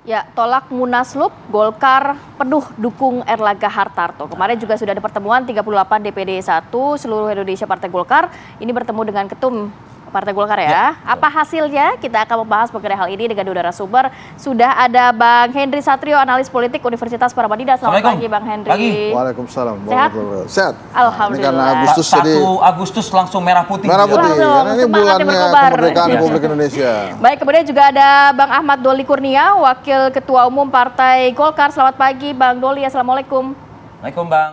Ya, tolak Munaslup, Golkar penuh dukung Erlangga Hartarto. Kemarin juga sudah ada pertemuan 38 DPD 1 seluruh Indonesia Partai Golkar. Ini bertemu dengan Ketum Partai Golkar ya. Apa hasilnya? Kita akan membahas mengenai hal ini dengan dua narasumber. Sudah ada Bang Henry Satrio, analis politik Universitas Paramadina. Selamat pagi Bang Henry. Pagi. Waalaikumsalam. Sehat? Sehat. Alhamdulillah. Ini karena Agustus 1 jadi Agustus langsung merah putih. merah putih. Langsung, Karena ini semangat bulannya berkobar. kemerdekaan Republik Indonesia. Baik, kemudian juga ada Bang Ahmad Doli Kurnia, Wakil Ketua Umum Partai Golkar. Selamat pagi Bang Doli, Assalamualaikum. Waalaikumsalam Bang.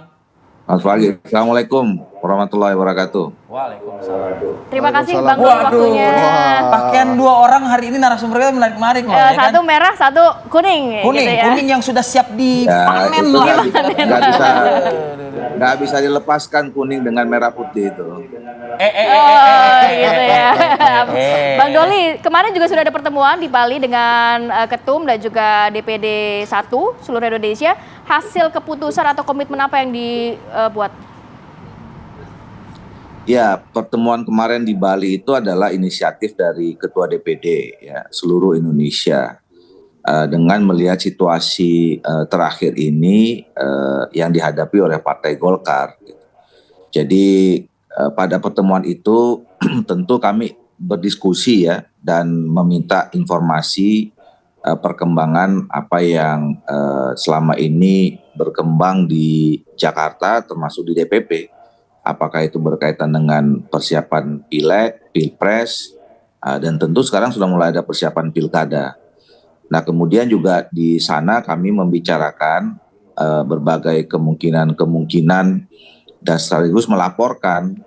Selamat pagi. Assalamualaikum warahmatullahi wabarakatuh. Waalaikumsalam. Terima kasih Waalaikumsalam. Bang Doli Waduh, waktunya. pakaian dua orang hari ini narasumber kita menarik-menarik loh. Ya Satu kan? merah, satu kuning. Kuning, gitu ya. kuning yang sudah siap Ya, dipanen itu lah. nggak bisa dilepaskan kuning dengan merah putih itu. Oh, gitu ya. Eh. Bang Doli, kemarin juga sudah ada pertemuan di Bali dengan Ketum dan juga DPD 1 seluruh Indonesia. Hasil keputusan atau komitmen apa yang dibuat? Ya, pertemuan kemarin di Bali itu adalah inisiatif dari Ketua DPD ya seluruh Indonesia dengan melihat situasi terakhir ini yang dihadapi oleh Partai Golkar. Jadi pada pertemuan itu tentu kami berdiskusi ya dan meminta informasi perkembangan apa yang selama ini berkembang di Jakarta termasuk di DPP. Apakah itu berkaitan dengan persiapan pileg, pilpres, dan tentu sekarang sudah mulai ada persiapan pilkada. Nah kemudian juga di sana kami membicarakan berbagai kemungkinan dan sekaligus melaporkan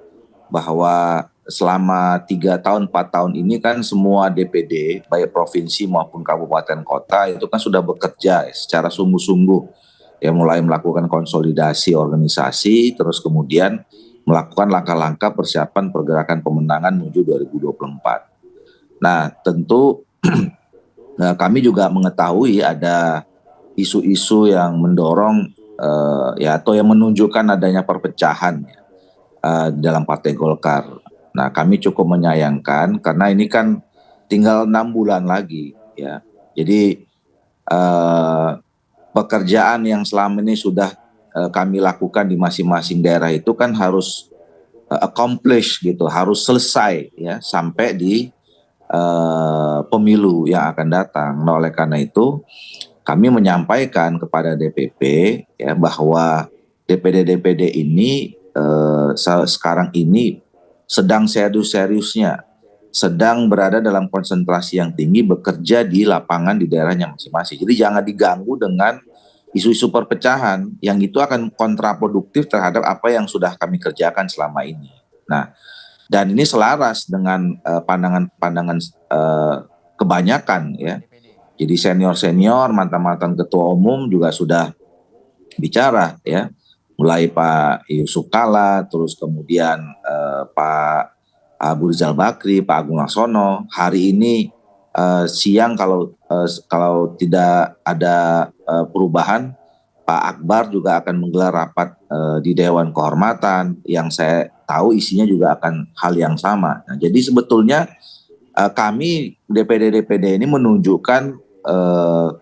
bahwa selama 3 tahun, 4 tahun ini kan semua DPD, baik provinsi maupun kabupaten kota itu kan sudah bekerja secara sungguh-sungguh. Ya mulai melakukan konsolidasi organisasi, terus kemudian melakukan langkah-langkah persiapan pergerakan pemenangan menuju 2024. Nah tentu kami juga mengetahui ada isu-isu yang mendorong ya atau yang menunjukkan adanya perpecahan dalam Partai Golkar. Nah kami cukup menyayangkan karena ini kan tinggal 6 bulan lagi ya. Jadi pekerjaan yang selama ini sudah kami lakukan di masing-masing daerah itu kan harus accomplish gitu, harus selesai ya sampai di pemilu yang akan datang. Nah oleh karena itu kami menyampaikan kepada DPP ya bahwa DPD ini sekarang ini sedang serius-seriusnya, sedang berada dalam konsentrasi yang tinggi bekerja di lapangan di daerahnya masing-masing. Jadi jangan diganggu dengan isu-isu perpecahan yang itu akan kontraproduktif terhadap apa yang sudah kami kerjakan selama ini. Nah, dan ini selaras dengan pandangan-pandangan kebanyakan ya. Jadi senior-senior, mantan-mantan ketua umum juga sudah bicara ya. Mulai Pak Yusuf Kalla, terus kemudian Pak Abu Rizal Bakri, Pak Agung Laksono. Hari ini siang kalau tidak ada perubahan, Pak Akbar juga akan menggelar rapat di Dewan Kehormatan yang saya tahu isinya juga akan hal yang sama. Nah, jadi sebetulnya kami DPD ini menunjukkan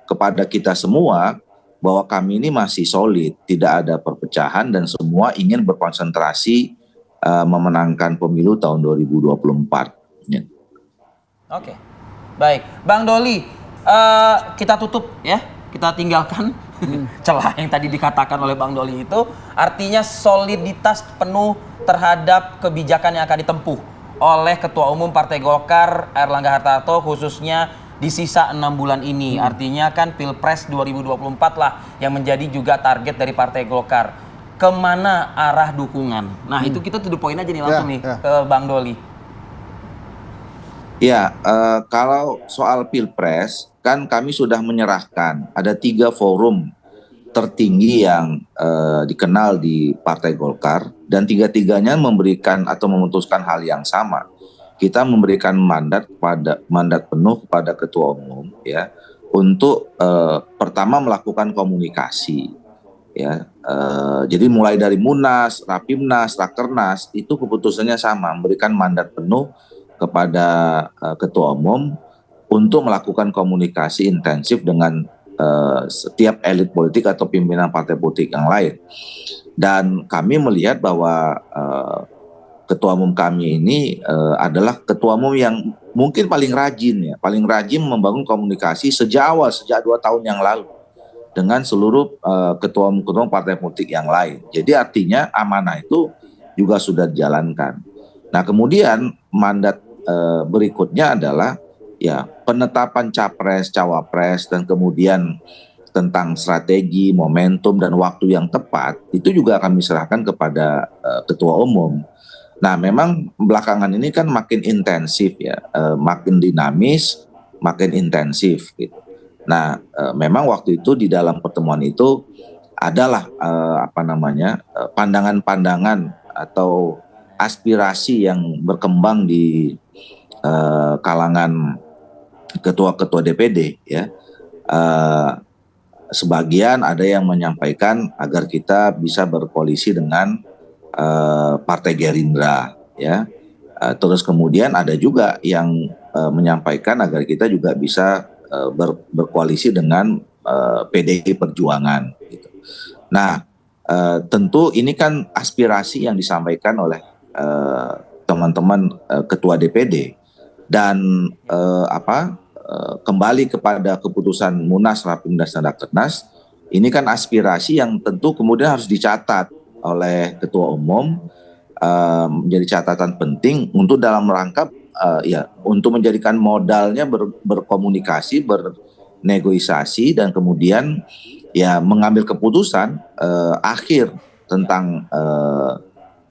kepada kita semua bahwa kami ini masih solid, tidak ada perpecahan dan semua ingin berkonsentrasi memenangkan pemilu tahun 2024. Ya. Oke. Baik, Bang Doli, kita tutup ya, kita tinggalkan celah yang tadi dikatakan oleh Bang Doli itu, artinya soliditas penuh terhadap kebijakan yang akan ditempuh oleh Ketua Umum Partai Golkar Erlangga Hartarto khususnya di sisa 6 bulan ini. Artinya kan Pilpres 2024 lah yang menjadi juga target dari Partai Golkar. Kemana arah dukungan? Nah itu kita to the point aja nih langsung ke Bang Doli. Ya, kalau soal Pilpres, kan kami sudah menyerahkan ada 3 forum tertinggi yang dikenal di Partai Golkar dan 3-tiganya memberikan atau memutuskan hal yang sama. Kita memberikan mandat penuh kepada Ketua Umum ya untuk pertama melakukan komunikasi ya. Jadi mulai dari Munas, Rapimnas, Rakernas itu keputusannya sama, memberikan mandat penuh kepada Ketua Umum untuk melakukan komunikasi intensif dengan setiap elit politik atau pimpinan partai politik yang lain. Dan kami melihat bahwa ketua umum kami ini adalah ketua umum yang mungkin paling rajin membangun komunikasi sejak 2 tahun yang lalu dengan seluruh ketua umum partai politik yang lain. Jadi artinya amanah itu juga sudah dijalankan. Nah kemudian mandat berikutnya adalah ya penetapan capres, cawapres, dan kemudian tentang strategi, momentum, dan waktu yang tepat itu juga kami serahkan kepada ketua umum. Nah memang belakangan ini kan makin intensif ya, makin dinamis, makin intensif gitu. Nah memang waktu itu di dalam pertemuan itu adalah pandangan-pandangan atau aspirasi yang berkembang di kalangan ketua-ketua DPD ya. Sebagian ada yang menyampaikan agar kita bisa berkoalisi dengan Partai Gerindra ya. Terus kemudian ada juga yang menyampaikan agar kita juga bisa berkoalisi dengan PDI Perjuangan gitu. Nah, tentu ini kan aspirasi yang disampaikan oleh teman-teman ketua DPD dan kembali kepada keputusan Munas, Rapimnas, dan Rakernas, ini kan aspirasi yang tentu kemudian harus dicatat oleh ketua umum, menjadi catatan penting untuk dalam rangka untuk menjadikan modalnya berkomunikasi, bernegosiasi, dan kemudian ya mengambil keputusan akhir tentang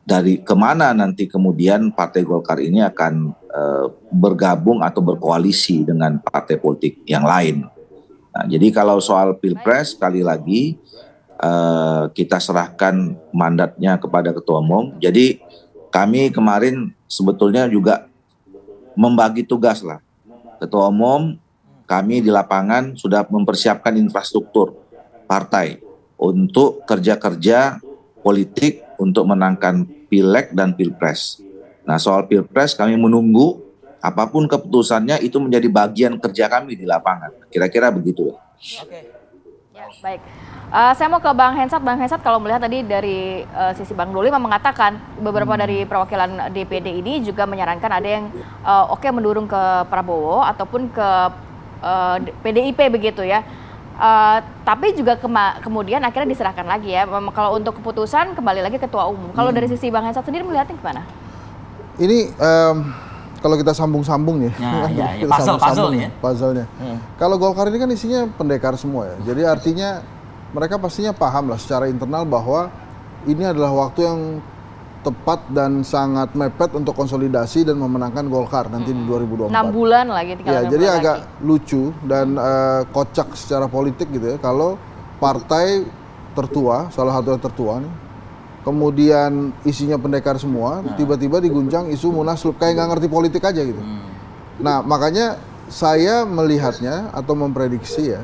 dari kemana nanti kemudian Partai Golkar ini akan bergabung atau berkoalisi dengan partai politik yang lain. Nah, jadi kalau soal Pilpres sekali lagi kita serahkan mandatnya kepada ketua umum. Jadi kami kemarin sebetulnya juga membagi tugas lah. Ketua umum kami di lapangan sudah mempersiapkan infrastruktur partai untuk kerja-kerja politik untuk menangkan Pileg dan Pilpres. Nah soal Pilpres kami menunggu apapun keputusannya itu menjadi bagian kerja kami di lapangan. Kira-kira begitu ya. Oke. Ya, baik. Saya mau ke Bang Hensat. Bang Hensat, kalau melihat tadi dari sisi Bang Doli mengatakan beberapa dari perwakilan DPD ini juga menyarankan ada yang mendorong ke Prabowo ataupun ke PDIP begitu ya. Tapi juga kemudian akhirnya diserahkan lagi ya. Kalau untuk keputusan kembali lagi ketua umum. Kalau dari sisi Bang Hensat sendiri melihatnya gimana? Ini kalau kita sambung-sambung nih, puzzle nih ya. Puzzle-nya. Kalau Golkar ini kan isinya pendekar semua ya. Jadi artinya mereka pastinya paham lah secara internal bahwa ini adalah waktu yang tepat dan sangat mepet untuk konsolidasi dan memenangkan Golkar nanti di 2024. 6 bulan lagi tinggal. Ya, jadi agak lucu dan kocak secara politik gitu ya kalau partai tertua, salah satu yang tertua nih, kemudian isinya pendekar semua, tiba-tiba diguncang isu munaslup kayak nggak ngerti politik aja gitu. Nah, makanya saya melihatnya atau memprediksi ya,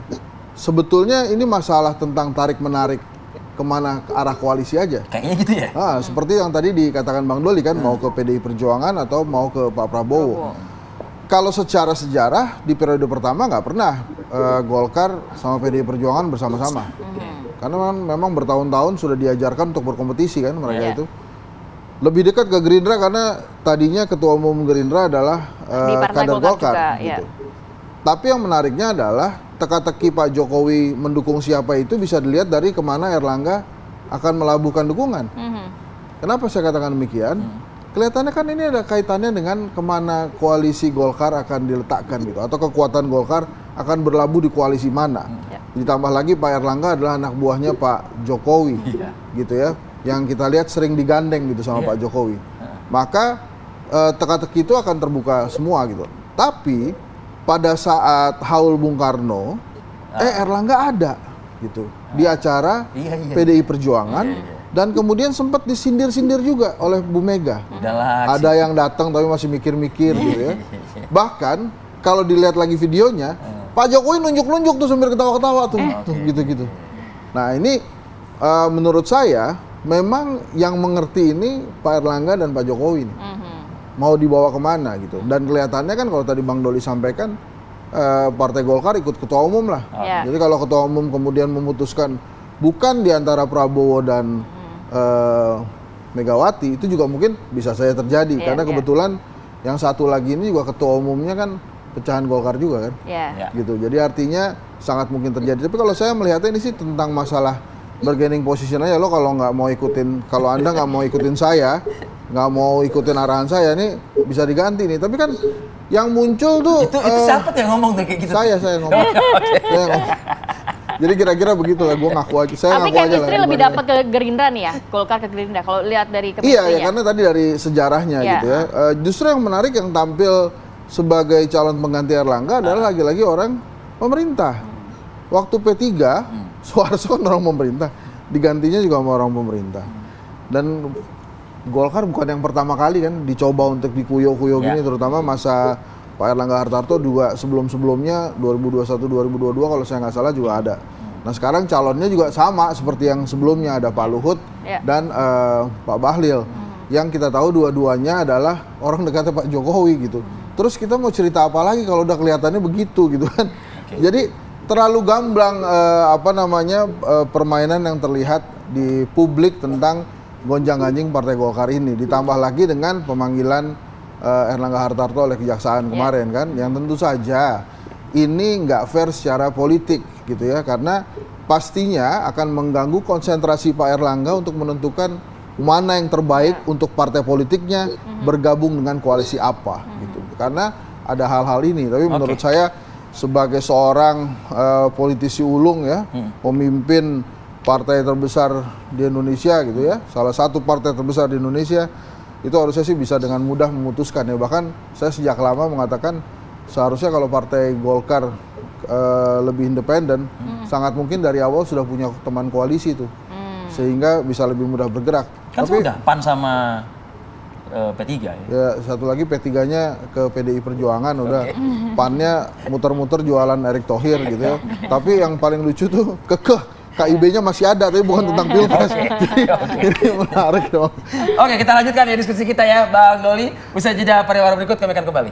sebetulnya ini masalah tentang tarik-menarik kemana arah koalisi aja. Kayaknya gitu ya. Seperti yang tadi dikatakan Bang Doli kan, mau ke PDI Perjuangan atau mau ke Pak Prabowo. Kalau secara sejarah di periode pertama nggak pernah Golkar sama PDI Perjuangan bersama-sama. Karena memang bertahun-tahun sudah diajarkan untuk berkompetisi kan mereka itu. Lebih dekat ke Gerindra karena tadinya ketua umum Gerindra adalah kader Golkar gitu. Tapi yang menariknya adalah teka-teki Pak Jokowi mendukung siapa itu bisa dilihat dari kemana Erlangga akan melabuhkan dukungan. Kenapa saya katakan demikian? Kelihatannya kan ini ada kaitannya dengan kemana koalisi Golkar akan diletakkan gitu, atau kekuatan Golkar akan berlabuh di koalisi mana. Ditambah lagi Pak Erlangga adalah anak buahnya Pak Jokowi, gitu ya, yang kita lihat sering digandeng gitu sama Pak Jokowi. Maka teka-teki itu akan terbuka semua gitu. Tapi pada saat haul Bung Karno, Erlangga ada gitu di acara PDI Perjuangan. Dan kemudian sempat disindir-sindir juga oleh Bu Mega. Ada yang datang tapi masih mikir-mikir gitu ya. Bahkan kalau dilihat lagi videonya, Pak Jokowi nunjuk-nunjuk tuh sambil ketawa-ketawa tuh, gitu-gitu. Nah ini menurut saya memang yang mengerti ini Pak Erlangga dan Pak Jokowi nih. Mau dibawa kemana gitu. Dan kelihatannya kan kalau tadi Bang Doli sampaikan, Partai Golkar ikut ketua umum lah. Ya. Jadi kalau ketua umum kemudian memutuskan bukan di antara Prabowo dan Megawati, itu juga mungkin bisa saja terjadi karena kebetulan yang satu lagi ini juga ketua umumnya kan pecahan Golkar juga kan. Ya. Gitu. Jadi artinya sangat mungkin terjadi. Tapi kalau saya melihatnya ini sih tentang masalah bargaining position aja. Lo kalau nggak mau ikutin, kalau Anda nggak mau ikutin saya, nggak mau ikutin arahan saya, ini bisa diganti nih. Tapi kan yang muncul tuh Itu siapa yang ngomong tuh kayak gitu? saya ngomong. Saya ngomong. Jadi kira-kira begitulah, gue ngaku aja. Saya Tapi ngaku aja chemistry lah. lebih dapat ke Gerindra nih ya, Golkar ke Gerindra. Kalau lihat dari chemistry Iya, ya, karena tadi dari sejarahnya gitu ya. Justru yang menarik yang tampil sebagai calon pengganti Erlangga adalah lagi-lagi orang pemerintah. Waktu P3, Soeharto kan orang pemerintah, digantinya juga sama orang pemerintah. Dan Golkar bukan yang pertama kali kan dicoba untuk dikuyo-kuyo gini, terutama masa Pak Erlangga Hartarto juga sebelum-sebelumnya 2021-2022 kalau saya nggak salah juga ada. Nah sekarang calonnya juga sama seperti yang sebelumnya, ada Pak Luhut dan Pak Bahlil. Yang kita tahu dua-duanya adalah orang dekatnya Pak Jokowi gitu. Terus kita mau cerita apa lagi kalau udah kelihatannya begitu gitu kan. Jadi terlalu gamblang permainan yang terlihat di publik tentang gonjang-ganjing Partai Golkar ini. Ditambah lagi dengan pemanggilan Erlangga Hartarto oleh Kejaksaan kemarin kan, yang tentu saja ini nggak fair secara politik gitu ya, karena pastinya akan mengganggu konsentrasi Pak Erlangga untuk menentukan mana yang terbaik untuk partai politiknya bergabung dengan koalisi apa gitu. Karena ada hal-hal ini, tapi menurut saya sebagai seorang politisi ulung ya, pemimpin partai terbesar di Indonesia gitu ya, salah satu partai terbesar di Indonesia, itu harusnya sih bisa dengan mudah memutuskan ya. Bahkan saya sejak lama mengatakan seharusnya kalau Partai Golkar lebih independen, sangat mungkin dari awal sudah punya teman koalisi tuh, sehingga bisa lebih mudah bergerak. Kan Tapi sudah PAN sama P3 ya. ya satu lagi P3-nya ke PDI Perjuangan udah, PAN-nya muter-muter jualan Erick Thohir gitu ya. Tapi yang paling lucu tuh kekeh KIB-nya masih ada, tapi bukan tentang pilpres. Jadi menarik dong. Oke, kita lanjutkan ya diskusi kita ya, Bang Doli. Usai jeda pariwara berikut kami akan kembali.